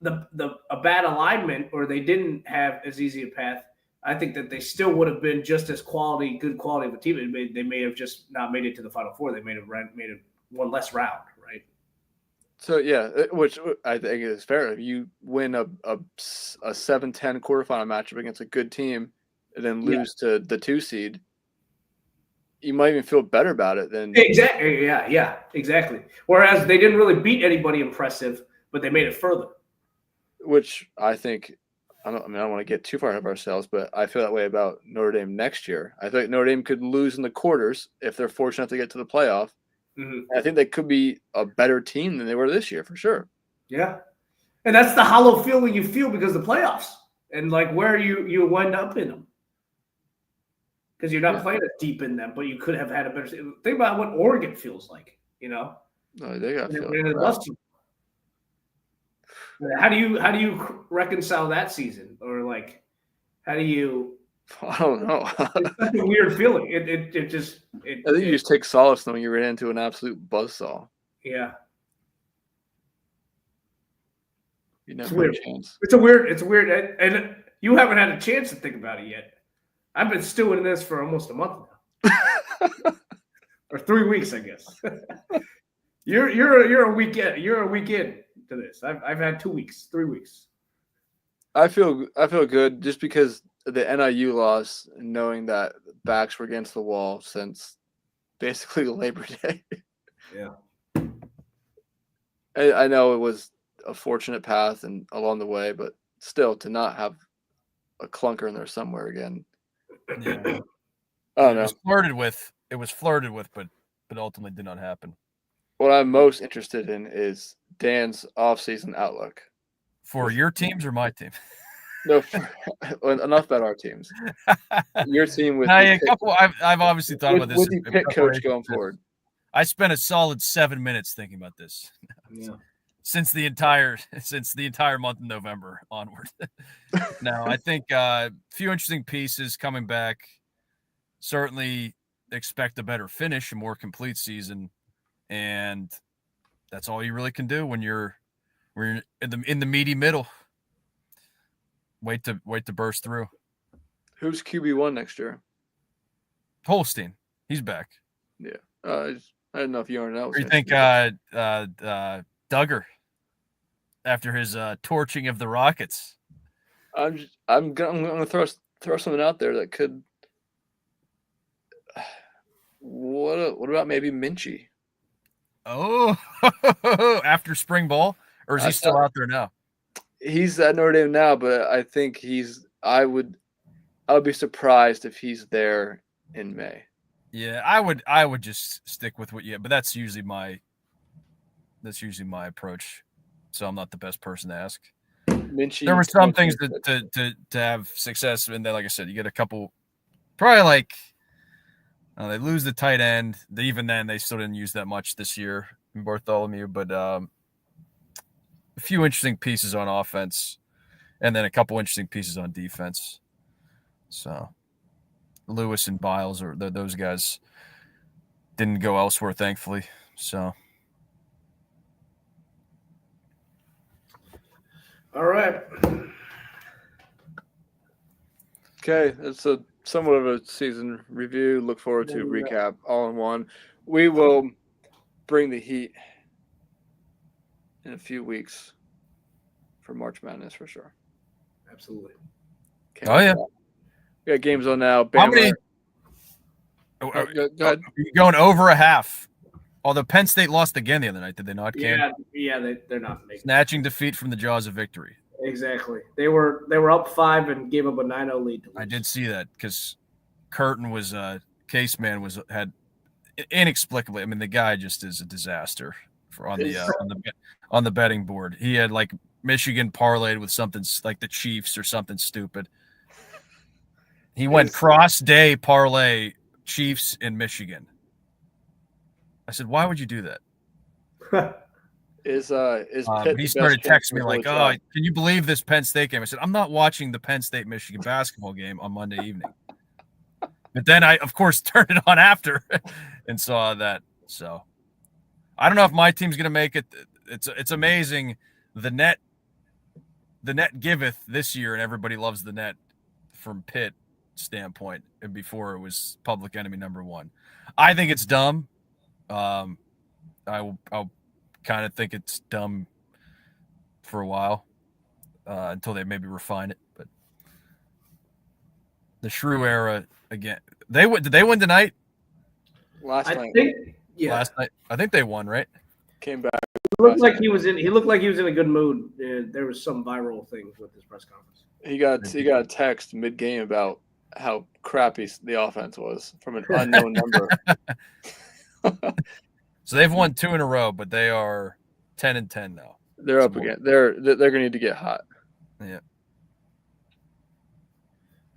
a bad alignment, or they didn't have as easy a path, I think that they still would have been just as good quality of a team. They may have just not made it to the Final Four. They may have made it one less round, right? So yeah, which I think is fair. If you win a 7-10 quarterfinal matchup against a good team, and then lose to the 2 seed, you might even feel better about it than Exactly. Yeah, exactly. Whereas they didn't really beat anybody impressive, but they made it further. which I think. I don't want to get too far ahead of ourselves, but I feel that way about Notre Dame next year. I think Notre Dame could lose in the quarters if they're fortunate enough to get to the playoff. Mm-hmm. I think they could be a better team than they were this year, for sure. Yeah. And that's the hollow feeling you feel because of the playoffs and like where you wind up in them. Because you're not playing as deep in them, but you could have had a better. Think about what Oregon feels like, No, they got to feel It must be. How do you reconcile that season, or like how do you? I don't know. It's such a weird feeling. I think you just take solace knowing you ran into an absolute buzzsaw. Yeah. You never had a chance. It's weird, and you haven't had a chance to think about it yet. I've been stewing in this for almost a month now, or 3 weeks, I guess. You're a weekend. You're a weekend to this. I've had 2 weeks, 3 weeks. I feel good just because of the NIU loss, knowing that backs were against the wall since basically Labor Day. Yeah. I know it was a fortunate path and along the way, but still to not have a clunker in there somewhere again. Yeah. I don't know. It was flirted with, but ultimately did not happen. What I'm most interested in is Dan's off-season outlook. For your teams or my team? No, enough about our teams. Your team with a couple. I've obviously thought about this with the pit coach going forward. I spent a solid 7 minutes thinking about this. Yeah. Since the entire month of November onward. Now, I think a few interesting pieces coming back. Certainly expect a better finish, a more complete season, and that's all you really can do when we're in the meaty middle. Wait to burst through. Who's QB1 next year? Holstein, he's back. Yeah, I don't know if you already know. What do you think, Duggar? After his torching of the Rockets, I'm gonna throw something out there that could. What about maybe Minchie? Oh, after spring ball, or is he still out there now? He's at Notre Dame now, but I think I would be surprised if he's there in May. Yeah, I would just stick with but that's usually my approach. So I'm not the best person to ask. Minchie, there were some things to have success, and then, like I said, you get a couple. Probably like they lose the tight end. Even then, they still didn't use that much this year in Bartholomew. But a few interesting pieces on offense, and then a couple interesting pieces on defense. So Lewis and Biles, those guys didn't go elsewhere, thankfully. So. All right. Okay, that's a somewhat of a season review. Look forward to Yeah. recap all in one. We will bring the heat in a few weeks for March Madness for sure. Absolutely. Can't Oh, wait yeah. for that. We got games on now. How many? Bama. Oh, Go ahead. you're going over a half. Although Penn State lost again the other night, did they not? Cam? Yeah, they're not making Snatching defeat from the jaws of victory. exactly. They were up 5 and gave up a 9-0 lead. To lose. I did see that because Curtin was Case Man had inexplicably. I mean, the guy just is a disaster on the betting board. He had like Michigan parlayed with something like the Chiefs or something stupid. He went cross day parlay Chiefs in Michigan. I said, why would you do that? Is He started texting me like, "Oh, can you believe this Penn State game?" I said, "I'm not watching the Penn State Michigan basketball game on Monday evening." But then I, of course, turned it on after and saw that. So I don't know if my team's going to make it. It's amazing. The net giveth this year, and everybody loves the net from Pitt standpoint. And before it was public enemy number one. I think it's dumb. I'll kind of think it's dumb for a while until they maybe refine it. But the Shrew era again. Did they win tonight? Last night. Last night. I think they won, right? Came back. He looked like he was in a good mood. There was some viral thing with his press conference. He got a text mid game about how crappy the offense was from an unknown number. So they've won 2 in a row, but they are 10-10 now. They're up again. They're gonna need to get hot. Yeah.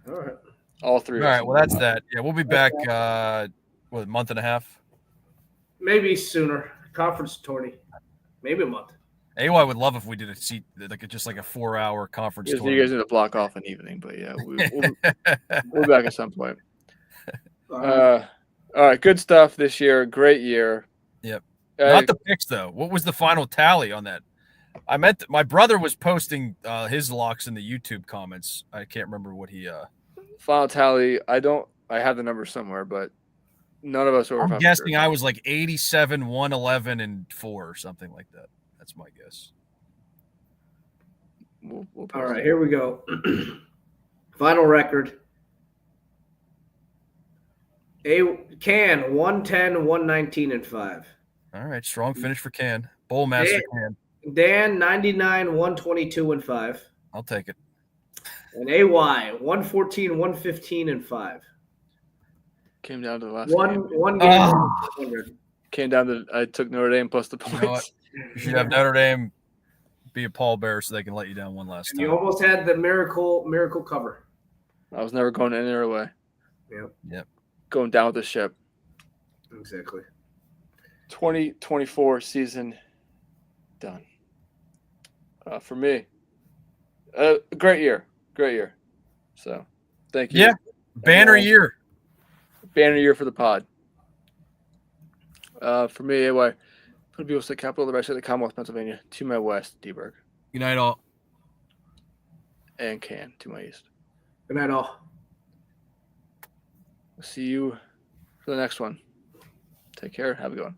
All right. All three. All right. Well, that's that. Yeah, we'll be back. A month and a half? Maybe sooner. Conference tourney. Maybe a month. AY would love if we did just like a 4-hour conference You tournament. guys need to block off an evening, but yeah, we'll be back at some point. All All right, good stuff this year. Great year. Yep. Not the picks though. What was the final tally on that? I meant my brother was posting his locks in the YouTube comments. I can't remember what he. Final tally. I have the number somewhere, but none of us are. I'm guessing I was like 87, 111, and 4 or something like that. That's my guess. We'll All right, here we go. Final record. Can 110, 119, and 5. All right, strong finish for Can. Bowl master Can. Dan 99, 122, and 5. I'll take it. And AY 114, 115, and 5. Came down to the last one game. Came down to I took Notre Dame plus the points. You know what? You should have Notre Dame be a pallbearer so they can let you down one last time. You almost had the miracle cover. I was never going any other way. Yep. Going down with the ship. Exactly. 2024 season done. For me, great year. So, thank you. Yeah, banner year. Banner year for the pod. For me, AY, from the State Capital, the right side of the Commonwealth, Pennsylvania, to my west, D-Burg. Good night, all. And Can to my east. Good night, all. See you for the next one. Take care. Have a good one.